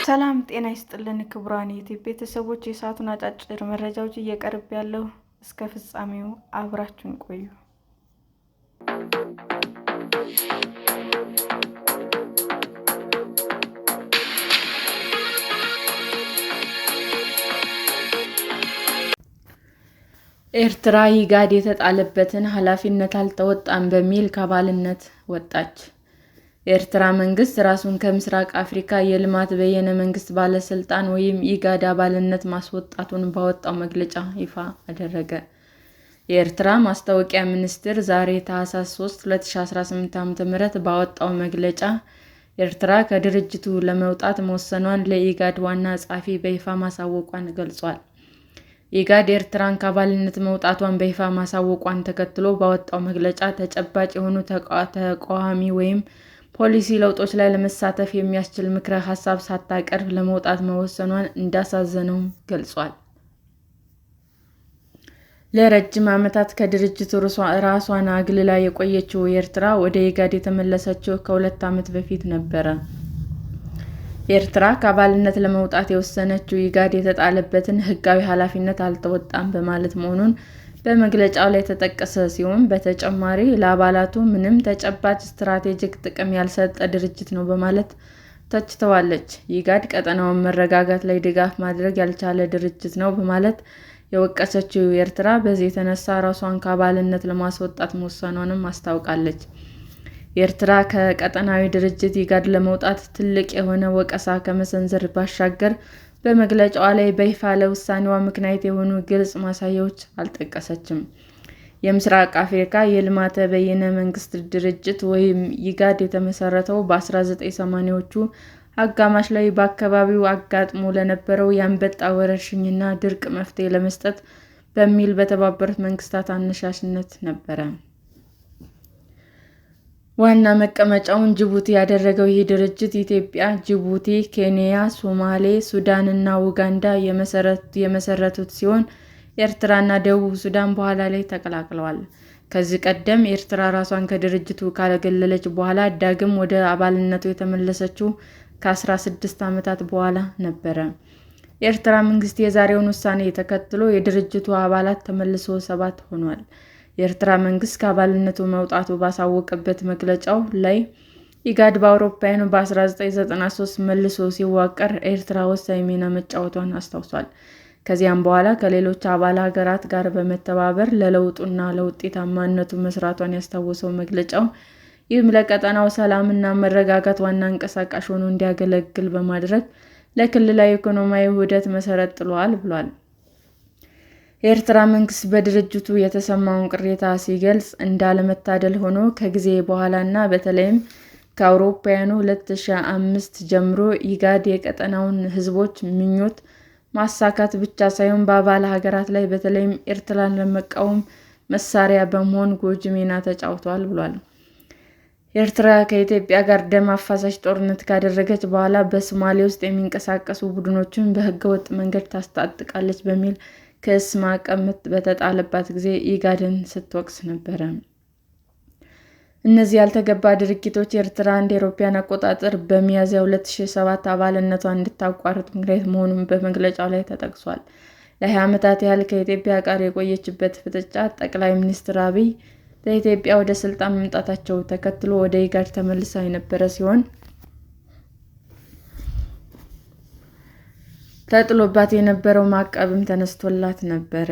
ሰላም ጤና ይስጥልን ክቡራን የዩቲዩብ ቤተሰቦች፣ የሰዓቱን አጫጭር መረጃዎች እየቀርብ ያለው እስከ ፍጻሜው አብራችሁን ቆዩ። ኤርትራ ኢጋድ የተጣለበትን ኃላፊነት አልተወጣም በሚል ከአባልነት ወጣች። የኤርትራ መንግስት ራሱን ከምስራቅ አፍሪካ የልማት በየነ መንግስት ባለስልጣን ወይም ኢጋድ አባልነት ማስወጣቱን ባወጣው መግለጫ ይፋ አደረገ። የኤርትራ ማስታወቂያ ሚኒስቴር ዛሬ ታህሳስ 3 2018 ዓ.ም ባወጣው መግለጫ ኤርትራ ከድርጅቱ ለመውጣት መወሰኗን ለኢጋድ ዋና ጸሐፊ በይፋ ማሳወቋን ገልጿል። ኢጋድ ኤርትራን ከአባልነት መውጣቷን በይፋ ማሳወቋን ተከትሎ ባወጣው መግለጫ ተጨባጭ የሆኑ ተቋሚ ወይም ፖሊሲ ለውጦች ላይ ለመሳተፍ የሚያስችል ምክረ ሀሳብ ሳታቀርብ ለመውጣት መወሰኗን እንዳሳዘነው ገልጿል። ለረጅም ዓመታት ከድርጅቱ ራሷን አግልላ የቆየችው ኤርትራ ወደ ኢጋድ የተመለሰችው ከ2 ዓመት በፊት ነበረ። ኤርትራ ከአባልነት ለመውጣት የወሰነችው ኢጋድ የተጣለበትን ሕጋዊ ኃላፊነት አልተወጣም በማለት መሆኑን በመግለጫው ላይ የተጠቀሰ ሲሆን፣ በተጨማሪ ለአባላቱ ምንም ተጨባጭ ስትራቴጂክ ጥቅም ያልሰጠ ድርጅት ነው በማለት ተችተዋለች። ኢጋድ ቀጠናውን መረጋጋት ላይ ድጋፍ ማድረግ ያልቻለ ድርጅት ነው በማለት የወቀሰችው ኤርትራ በዚህ የተነሳ ራሷን ከአባልነት ለማስወጣት መወሰኗንም አስታውቃለች። ኤርትራ ከቀጠናዊ ድርጅት ኢጋድ ለመውጣት ትልቅ የሆነ ወቀሳ ከመሰንዘር ባሻገር በመግለጫዋ ላይ በይፋ ለውሳኔዋ ምክንያት የሆኑ ግልጽ ማሳያዎች አልጠቀሰችም። የምስራቅ አፍሪካ የልማት በየነ መንግስት ድርጅት ወይም ኢጋድ የተመሰረተው በ1980ዎቹ አጋማሽ ላይ በአካባቢው አጋጥሞ ለነበረው የአንበጣ ወረርሽኝና ድርቅ መፍትሔ ለመስጠት በሚል በተባበሩት መንግስታት አነሳሽነት ነበረ። ዋና መቀመጫውን ጅቡቲ ያደረገው ይህ ድርጅት ኢትዮጵያ፣ ጅቡቲ፣ ኬንያ፣ ሶማሌ፣ ሱዳን እና ኡጋንዳ የመሰረቱት ሲሆን ኤርትራና ደቡብ ሱዳን በኋላ ላይ ተቀላቅለዋል። ከዚህ ቀደም ኤርትራ ራሷን ከድርጅቱ ካገለለች በኋላ ዳግም ወደ አባልነቱ የተመለሰችው ከ16 ዓመታት በኋላ ነበረ። የኤርትራ መንግስት የዛሬውን ውሳኔ ተከትሎ የድርጅቱ አባላት ተመልሶ 7 ሆኗል። የኤርትራ መንግስት ከአባልነቱ መውጣቱ ባሳወቀበት መግለጫው ላይ ኢጋድ በአውሮፓውያኑ በ1993 መልሶ ሲዋቀር ኤርትራ ወሳኝ ሚና መጫወቷን አስታውሷል። ከዚያም በኋላ ከሌሎች አባል ሀገራት ጋር በመተባበር ለለውጡና ለውጤታማነቱ መስራቷን ያስታወሰው መግለጫው፣ ይህም ለቀጠናው ሰላምና መረጋጋት ዋና አንቀሳቃሽ ሆኖ እንዲያገለግል በማድረግ ለክልላዊ ኢኮኖሚያዊ ውህደት መሰረት ጥሏል ብሏል። የኤርትራ መንግስት በድርጅቱ የተሰማውን ቅሬታ ሲገልጽ፣ እንዳለመታደል ሆኖ ከጊዜ በኋላና በተለይም ከአውሮፓውያኑ 2005 ጀምሮ ኢጋድ የቀጠናውን ህዝቦች ምኞት ማሳካት ብቻ ሳይሆን በአባል ሀገራት ላይ በተለይም ኤርትራን ለመቃወም መሳሪያ በመሆን ጎጂ ሚና ተጫውቷል ብሏል። ኤርትራ ከኢትዮጵያ ጋር ደም አፋሳሽ ጦርነት ካደረገች በኋላ በሶማሌ ውስጥ የሚንቀሳቀሱ ቡድኖችን በህገወጥ መንገድ ታስታጥቃለች በሚል ክስ ማዕቀብ በተጣለባት ጊዜ ኢጋድን ስትወቅስ ነበረ። እነዚህ ያልተገባ ድርጊቶች ኤርትራ እንደ አውሮፓውያን አቆጣጠር በሚያዝያ 2007 አባልነቷን እንድታቋርጥ ምክንያት መሆኑን በመግለጫው ላይ ተጠቅሷል። ለ20 ዓመታት ያህል ከኢትዮጵያ ጋር የቆየችበት ፍጥጫ ጠቅላይ ሚኒስትር አብይ በኢትዮጵያ ወደ ስልጣን መምጣታቸው ተከትሎ ወደ ኢጋድ ተመልሳ የነበረ ሲሆን ተጥሎባት የነበረው ማዕቀብም ተነስቶላት ነበረ።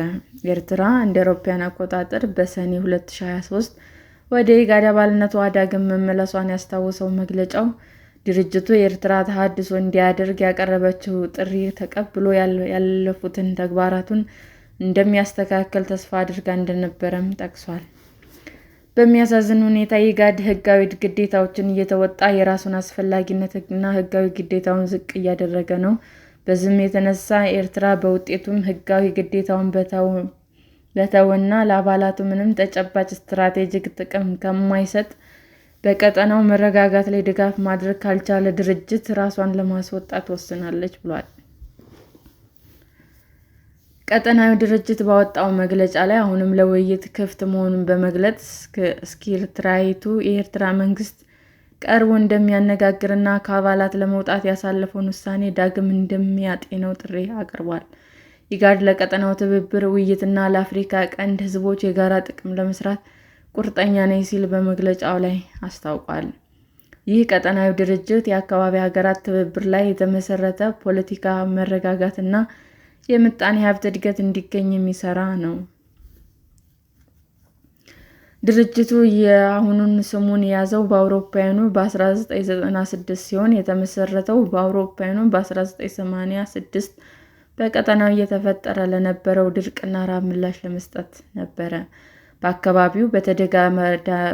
ኤርትራ እንደ አውሮፓውያን አቆጣጠር በሰኔ 2023 ወደ ኢጋድ አባልነቷ ዳግም መመለሷን ያስታወሰው መግለጫው፣ ድርጅቱ የኤርትራ ተሃድሶ እንዲያደርግ ያቀረበችው ጥሪ ተቀብሎ ያለፉትን ተግባራቱን እንደሚያስተካክል ተስፋ አድርጋ እንደነበረም ጠቅሷል። በሚያሳዝን ሁኔታ ኢጋድ ህጋዊ ግዴታዎችን እየተወጣ የራሱን አስፈላጊነትና ህጋዊ ግዴታውን ዝቅ እያደረገ ነው። በዚህም የተነሳ ኤርትራ በውጤቱም ህጋዊ ግዴታውን በተወና ለአባላቱ ምንም ተጨባጭ ስትራቴጂክ ጥቅም ከማይሰጥ በቀጠናው መረጋጋት ላይ ድጋፍ ማድረግ ካልቻለ ድርጅት ራሷን ለማስወጣት ወስናለች ብሏል። ቀጠናዊ ድርጅት ባወጣው መግለጫ ላይ አሁንም ለውይይት ክፍት መሆኑን በመግለጽ እስኪርትራይቱ የኤርትራ መንግስት ቀርቦ እንደሚያነጋግርና ከአባላት ለመውጣት ያሳለፈውን ውሳኔ ዳግም እንደሚያጤነው ጥሪ አቅርቧል። ኢጋድ ለቀጠናው ትብብር፣ ውይይትና ለአፍሪካ ቀንድ ሕዝቦች የጋራ ጥቅም ለመስራት ቁርጠኛ ነኝ ሲል በመግለጫው ላይ አስታውቋል። ይህ ቀጠናዊ ድርጅት የአካባቢ ሀገራት ትብብር ላይ የተመሰረተ ፖለቲካ መረጋጋትና የምጣኔ ሀብት እድገት እንዲገኝ የሚሰራ ነው። ድርጅቱ የአሁኑን ስሙን የያዘው በአውሮፓውያኑ በ1996 ሲሆን የተመሰረተው በአውሮፓውያኑ በ1986 በቀጠናው እየተፈጠረ ለነበረው ድርቅና ረሃብ ምላሽ ለመስጠት ነበረ። በአካባቢው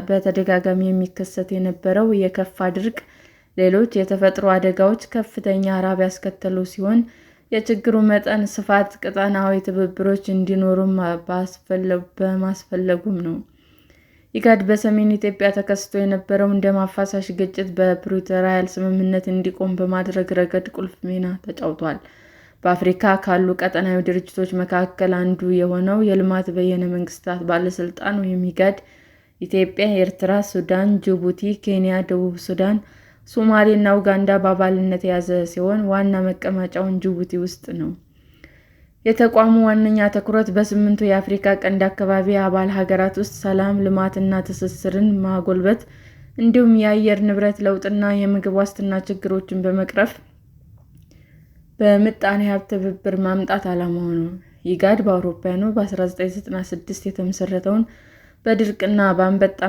በተደጋጋሚ የሚከሰት የነበረው የከፋ ድርቅ፣ ሌሎች የተፈጥሮ አደጋዎች ከፍተኛ ረሃብ ያስከተሉ ሲሆን የችግሩ መጠን ስፋት ቀጠናዊ ትብብሮች እንዲኖሩ በማስፈለጉም ነው። ኢጋድ በሰሜን ኢትዮጵያ ተከስቶ የነበረውን ደም አፋሳሽ ግጭት በፕሪቶሪያ ስምምነት እንዲቆም በማድረግ ረገድ ቁልፍ ሚና ተጫውቷል። በአፍሪካ ካሉ ቀጠናዊ ድርጅቶች መካከል አንዱ የሆነው የልማት በይነ መንግስታት ባለስልጣን (ኢጋድ) ኢትዮጵያ፣ ኤርትራ፣ ሱዳን፣ ጅቡቲ፣ ኬንያ፣ ደቡብ ሱዳን፣ ሶማሌ እና ኡጋንዳ በአባልነት የያዘ ሲሆን ዋና መቀመጫውን ጅቡቲ ውስጥ ነው። የተቋሙ ዋነኛ ትኩረት በስምንቱ የአፍሪካ ቀንድ አካባቢ አባል ሀገራት ውስጥ ሰላም፣ ልማትና ትስስርን ማጎልበት እንዲሁም የአየር ንብረት ለውጥና የምግብ ዋስትና ችግሮችን በመቅረፍ በምጣኔ ሀብት ትብብር ማምጣት ዓላማው ነው። ኢጋድ በአውሮፓውያኑ በ1996 የተመሰረተውን በድርቅና በአንበጣ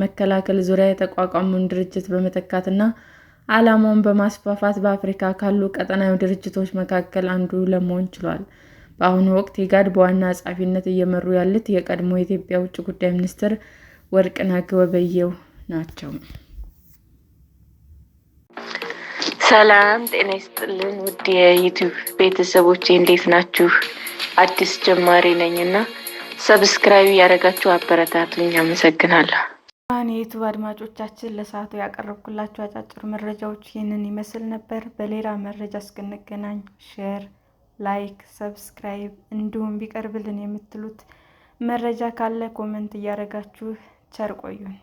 መከላከል ዙሪያ የተቋቋመውን ድርጅት በመተካትና ዓላማውን በማስፋፋት በአፍሪካ ካሉ ቀጠናዊ ድርጅቶች መካከል አንዱ ለመሆን ችሏል። በአሁኑ ወቅት ኢጋድ በዋና ጸሐፊነት እየመሩ ያሉት የቀድሞ የኢትዮጵያ ውጭ ጉዳይ ሚኒስትር ወርቅነህ ገበየሁ ናቸው። ሰላም ጤና ይስጥልን ውድ የዩቲዩብ ቤተሰቦቼ እንዴት ናችሁ? አዲስ ጀማሪ ነኝና ሰብስክራይብ ያደረጋችሁ አበረታቱኝ። አመሰግናለሁ። የዩቲዩብ አድማጮቻችን ለሰዓቱ ያቀረብኩላችሁ አጫጭር መረጃዎች ይህንን ይመስል ነበር። በሌላ መረጃ እስክንገናኝ ሼር፣ ላይክ፣ ሰብስክራይብ እንዲሁም ቢቀርብልን የምትሉት መረጃ ካለ ኮሜንት እያደረጋችሁ ቸር ቆዩን።